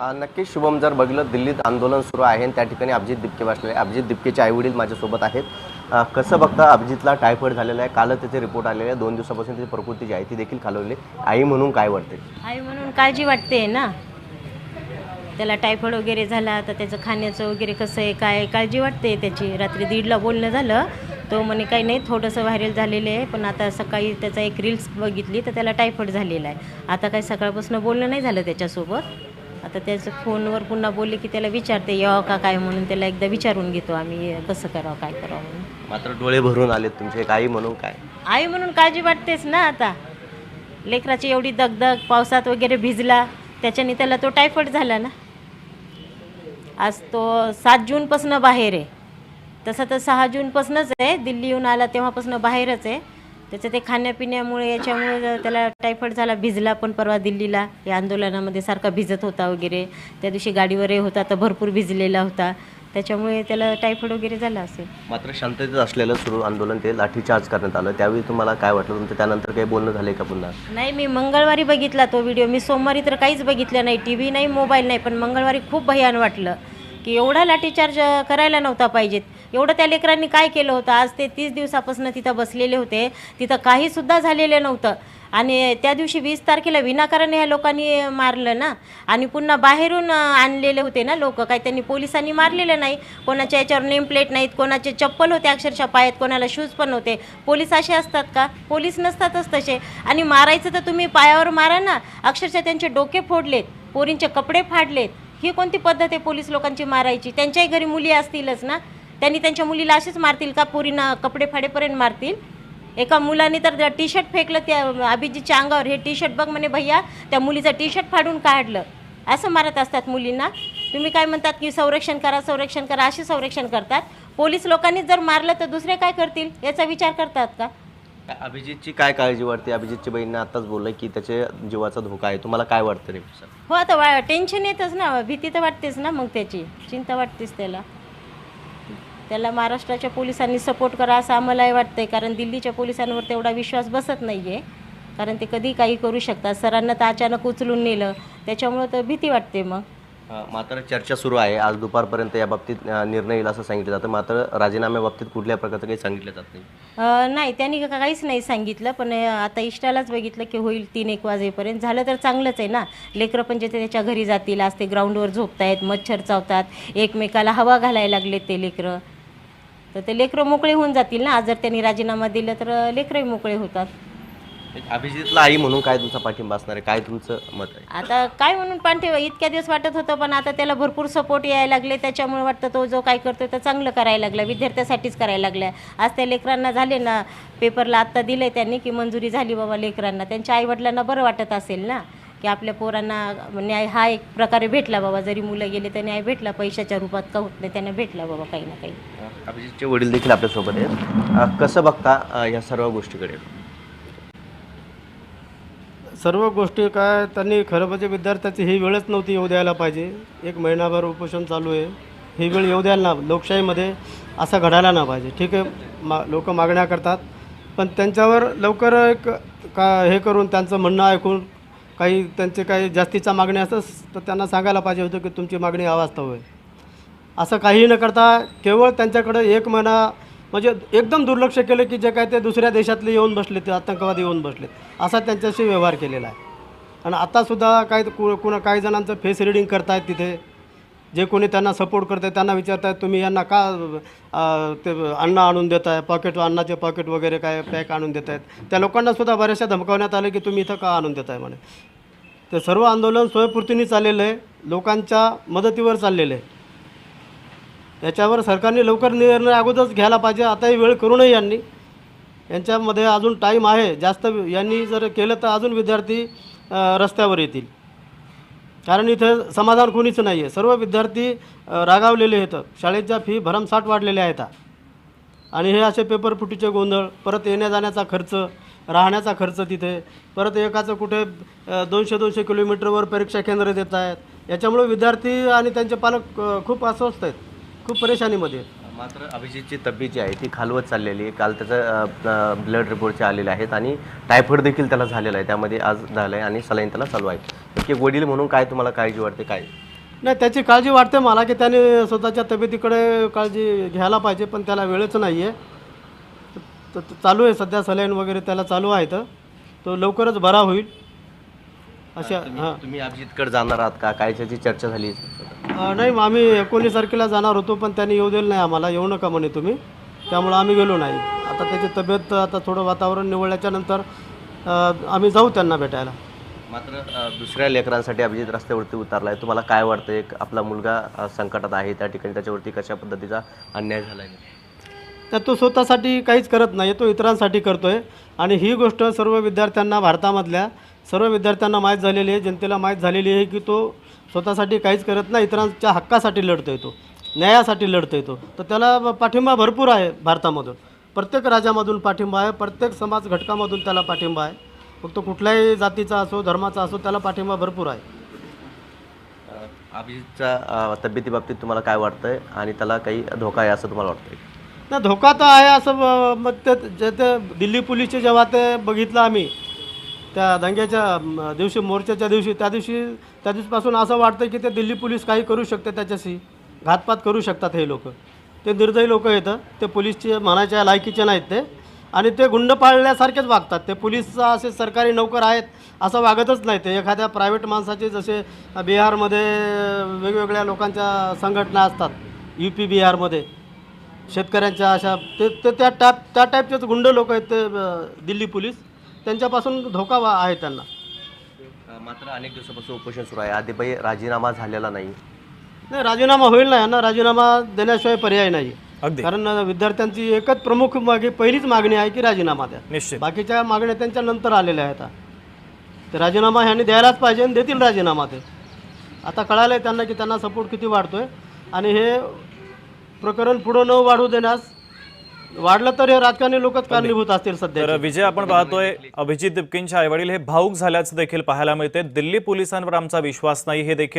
नक्कीच शुभम, जर बघितलं दिल्लीत आंदोलन सुरू आहे आणि त्या ठिकाणी अभिजित दिपके बसलेले. अभिजित दिपकेचे आईवडील माझ्यासोबत आहेत. कसं बघता, अभिजितला टायफॉइड झालेला आहे, कालच त्याचे रिपोर्ट आलेले आहे. 2 दिवसापासून त्याची प्रकृती जी आहे ती देखील खालावली. आई म्हणून काय वाटते? आई म्हणून काळजी वाटते ना. त्याला टायफॉइड वगैरे झाला तर त्याचं खाण्याचं वगैरे कसं आहे काय काळजी वाटते त्याची. रात्री 1:30ला बोलणं झालं, तो म्हणे काही नाही, थोडंसं व्हायरल झालेलं आहे, पण आता सकाळी त्याचा एक रील्स बघितली तर त्याला टायफॉइड झालेला आहे. आता काही सकाळपासून बोलणं नाही झालं त्याच्यासोबत. आता त्याचं फोनवर पुन्हा बोलले की त्याला विचारते यावं का काय म्हणून. त्याला एकदा विचारून घेतो आम्ही कसं करावं काय करावं म्हणून. मात्र डोळे भरून आलेत तुमचे. एक आई म्हणून काय? आई म्हणून काळजी वाटतेच ना. आता लेकराची एवढी दगदग, पावसात वगैरे भिजला, त्याच्याने त्याला तो टायफॉइड झाला ना. आज तो 7 जूनपासून बाहेर आहे. तसं तर 6 जूनपासूनच आहे, दिल्ली येऊन आला तेव्हापासून बाहेरच आहे. त्याचं ते खाण्यापिण्यामुळे याच्यामुळे त्याला टायफॉइड झाला. भिजला पण परवा दिल्लीला या आंदोलनामध्ये सारखा भिजत होता वगैरे. त्या दिवशी गाडीवरही होता तर भरपूर भिजलेला होता, त्याच्यामुळे त्याला टायफॉइड वगैरे झाला असेल. मात्र शांततेत असलेलं सुरू आंदोलन ते लाठीचार्ज करण्यात आलं, त्यावेळी तुम्हाला काय वाटलं? तुमचं त्यानंतर काही बोलणं झालं का पुन्हा? नाही, मी मंगळवारी बघितला तो व्हिडिओ. मी सोमवारी तर काहीच बघितलं नाही, टी व्ही नाही, मोबाईल नाही. पण मंगळवारी खूप भयान वाटलं की एवढा लाठीचार्ज करायला नव्हता पाहिजेत. एवढं त्या लेकरांनी काय केलं होतं? आज ते 30 दिवसापासून तिथं बसलेले होते, तिथं काहीसुद्धा झालेलं नव्हतं. आणि त्या दिवशी 20 तारखेला विनाकारण ह्या लोकांनी मारलं ना. आणि पुन्हा बाहेरून आणलेले होते ना लोक, काही त्यांनी पोलिसांनी मारलेलं नाही. कोणाच्या याच्यावर नेम प्लेट नाहीत, कोणाचे चप्पल होते अक्षरशः पायात, कोणाला शूज पण होते. पोलीस असे असतात का? पोलीस नसतातच तसे. आणि मारायचं तर तुम्ही पायावर मारा ना. अक्षरशः त्यांचे डोके फोडलेत, पोरींचे कपडे फाडलेत. ही कोणती पद्धत आहे पोलीस लोकांची मारायची? त्यांच्याही घरी मुली असतीलच ना. त्यांनी त्यांच्या मुलीला असेच मारतील का? पोरींना कपडे फाडेपर्यंत मारतील? एका मुलाने तर टी शर्ट फेकलं त्या अभिजितच्या अंगावर. हे टी शर्ट बघ म्हणे भैया, त्या मुलीचं टी शर्ट फाडून काढलं. असं मारत असतात मुलींना. तुम्ही काय म्हणतात की संरक्षण करा, संरक्षण करा, असे संरक्षण करतात. पोलीस लोकांनीच जर मारलं तर दुसरे काय करतील याचा विचार करतात का? अभिजितची काय काळजी वाटते? अभिजितची बहिणीने आताच बोललं की त्याच्या जीवाचा धोका आहे. तुम्हाला काय वाटतं रे? हो, आता टेन्शन येतच ना, भीती तर वाटतेच ना. मग त्याची चिंता वाटतेच त्याला महाराष्ट्राच्या पोलिसांनी सपोर्ट करा असं आम्हालाही वाटतंय. कारण दिल्लीच्या पोलिसांवर तेवढा विश्वास बसत नाही आहे, कारण ते कधी काही करू शकतात. सरांना तर अचानक उचलून नेलं, त्याच्यामुळं तर भीती वाटते. मग मात्र चर्चा सुरू आहे, आज दुपारपर्यंत या बाबतीत निर्णय येईल असं सांगितलं जातं. मात्र राजीनाम्याबाबतीत कुठल्या प्रकारचं काही सांगितलं जात नाही. नाही, त्यांनी काहीच नाही सांगितलं. पण आता इष्टालाच बघितलं की होईल 3-1 वाजेपर्यंत. झालं तर चांगलंच आहे ना. लेकरं पण जे त्याच्या घरी जातील. आज ते ग्राउंडवर झोपतायत, मच्छर चावतात, एकमेकाला हवा घालायला लागलेत ते लेकरं. तर ते लेकरं मोकळे होऊन जातील ना. आज जर त्यांनी राजीनामा दिला तर लेकरंही मोकळे होतात. अभिजितला आई म्हणून काय तुमचा पाठिंबा असणार आहे? काय तुमचं मत आहे? आता काय म्हणून पाठिंबा? इतक्या दिवस वाटत होतं, पण आता त्याला भरपूर सपोर्ट यायला लागले. त्याच्यामुळे वाटतं तो जो काय करतोय तर चांगलं करायला लागला, विद्यार्थ्यासाठीच करायला लागला. आज त्या लेकरांना झाले ना, पेपरला आत्ता दिलं आहे त्यांनी की मंजुरी झाली बाबा लेकरांना. त्यांच्या आईवडिलांना बरं वाटत असेल ना की आपल्या पोरांना न्याय हा एक प्रकारे भेटला बाबा. जरी मुलं गेले तर न्याय भेटला, पैशाच्या रूपात का होत नाही, त्यांना भेटला बाबा काही ना काही. अभिजितचे वडील देखील आपल्यासोबत आहेत. कसं बघता या सर्व गोष्टीकडे? सर्व गोष्टी काय, त्यांनी खरं म्हणजे विद्यार्थ्याची ही वेळच नव्हती येऊ द्यायला पाहिजे. 1 महिनाभर उपोषण चालू आहे, ही वेळ येऊ द्यायला ना. लोकशाहीमध्ये असं घडायला ना पाहिजे. ठीक आहे, लोक मागण्या करतात, पण त्यांच्यावर लवकर एक हे करून त्यांचं म्हणणं ऐकून काही त्यांचे काही जास्तीच्या मागण्या असतात तर त्यांना सांगायला पाहिजे होतं की तुमची मागणी अवास्तव आहे. असं काहीही न करता केवळ त्यांच्याकडे 1 महिना म्हणजे एकदम दुर्लक्ष केलं की जे काय ते दुसऱ्या देशातले येऊन बसले, ते आतंकवादी येऊन बसलेत, असा त्यांच्याशी व्यवहार केलेला आहे. आणि आत्तासुद्धा काय काही जणांचं फेस रिडिंग करतायत तिथे. जे कोणी त्यांना सपोर्ट करत आहे त्यांना विचारत आहेत तुम्ही यांना का ते अन्न आणून देत आहे, अन्नाचे पॉकेट वगैरे काय पॅक आणून देत आहेत. त्या लोकांनासुद्धा बऱ्याचशा धमकावण्यात आलं की तुम्ही इथं का आणून देत आहे म्हणे. ते सर्व आंदोलन स्वयंपूर्तीने चाललेलं आहे, लोकांच्या मदतीवर चाललेलं आहे. याच्यावर सरकारने लवकर निर्णय अगोदरच घ्यायला पाहिजे. आताही वेळ करू नये यांनी. यांच्यामध्ये अजून टाईम आहे जास्त. यांनी जर केलं तर अजून विद्यार्थी रस्त्यावर येतील. कारण इथं समाधान कोणीच नाही आहे. सर्व विद्यार्थी रागावलेले आहेत. शाळेच्या फी भरमसाठ वाढलेल्या आहेत. आणि हे असे पेपर फुटीचे गोंधळ, परत येण्या जाण्याचा खर्च, राहण्याचा खर्च तिथे, परत एकाचं कुठे 200-200 किलोमीटरवर परीक्षा केंद्र देत आहेत. याच्यामुळे विद्यार्थी आणि त्यांचे पालक खूप अस्वस्थ आहेत, खूप परेशानीमध्ये. मात्र अभिजितची तब्येत जी आहे ती खालवत चाललेली आहे. काल त्याचं ब्लड रिपोर्टचे आलेले आहेत आणि टायफॉइड देखील त्याला झालेला आहे. त्यामध्ये आज झालं आहे आणि सलाईन त्याला चालू आहे. एक वडील म्हणून काय तुम्हाला काळजी वाटते? काय नाही, त्याची काळजी वाटते मला की त्याने स्वतःच्या तब्येतीकडे काळजी घ्यायला पाहिजे, पण त्याला वेळच नाही आहे. तर चालू आहे सध्या सलाईन वगैरे त्याला चालू आहे, तर तो लवकरच बरा होईल अशा. हां, तुम्ही अभिजितकडे जाणार आहात का? काय त्याची चर्चा झाली? नाही, मग आम्ही 19 तारखेला जाणार होतो, पण त्यांनी येऊ दिलं नाही आम्हाला. येऊ नका म्हणे तुम्ही, त्यामुळं आम्ही गेलो नाही. आता त्याची तब्येत, आता थोडं वातावरण निवळल्याच्या नंतर आम्ही जाऊ त्यांना भेटायला. मात्र दुसऱ्या लेकरांसाठी अभिजित रस्त्यावरती उतरला आहे. तुम्हाला काय वाटतं, एक आपला मुलगा संकटात आहे, त्या ठिकाणी त्याच्यावरती कशा पद्धतीचा अन्याय झाला आहे? तर तो स्वतःसाठी काहीच करत नाही, तो इतरांसाठी करतो आहे. आणि ही गोष्ट सर्व विद्यार्थ्यांना, भारतामधल्या सर्व विद्यार्थ्यांना माहीत झालेली आहे, जनतेला माहीत झालेली आहे की तो स्वतःसाठी काहीच करत नाही, इतरांच्या हक्कासाठी लढतो आहे, तो न्यायासाठी लढतो आहे. तर त्याला पाठिंबा भरपूर आहे भारतामधून, प्रत्येक राज्यामधून पाठिंबा आहे, प्रत्येक समाज घटकामधून त्याला पाठिंबा आहे. फक्त कुठल्याही जातीचा असो, धर्माचा असो, त्याला पाठिंबा भरपूर आहे. अभिजितच्या तब्येतीबाबतीत तुम्हाला काय वाटतंय आणि त्याला काही धोका आहे असं तुम्हाला वाटतंय? नाही, धोका तर आहे असं मग ते दिल्ली पोलीसचे जेव्हा ते बघितलं आम्ही त्या दंग्याच्या दिवशी, मोर्चाच्या दिवशी, त्या दिवशीपासून असं वाटतं की ते दिल्ली पोलीस काही करू शकते, त्याच्याशी घातपात करू शकतात. हे लोक, ते निर्दयी लोक येतं, ते पोलीसचे म्हणायच्या लायकीचे नाहीत ते, आणि ते गुंड पाळल्यासारखेच वागतात. ते पोलीसचा असे सरकारी नोकर आहेत असं वागतच नाही. ते एखाद्या प्रायव्हेट माणसाचे, जसे बिहारमध्ये वेगवेगळ्या लोकांच्या संघटना असतात, UP बिहारमध्ये शेतकऱ्यांच्या, अशा ते त्या टाईपचेच गुंड लोक आहेत ते दिल्ली पोलीस. त्यांच्यापासून धोका आहे त्यांना. मात्र अनेक दिवसापासून उपोषण सुरू आहे. आधीपाई राजीनामा झालेला नाही. नाही, राजीनामा होईल ना, यांना राजीनामा देण्याशिवाय पर्याय नाही. अगदी कारण विद्यार्थ्यांची एकच प्रमुख पहिलीच मागणी आहे की राजीनामा द्या. निश्चित. बाकीच्या मागण्या त्यांच्या नंतर आलेल्या आहेत. ते राजीनामा ह्यांनी द्यायलाच पाहिजे आणि देतील राजीनामा. ते आता कळालं आहे त्यांना की त्यांना सपोर्ट किती वाढतोय, आणि हे प्रकरण पुढं न वाढू देण्यास, वाढलं तर हे राजकारणी लोकच कारणीभूत असतील सध्या. तर विजय, आपण पाहतोय अभिजित दिपकेंचे आईवडील हे भाऊक झाल्याचं देखील पाहायला मिळते. दिल्ली पोलिसांवर आमचा विश्वास नाही, हे देखील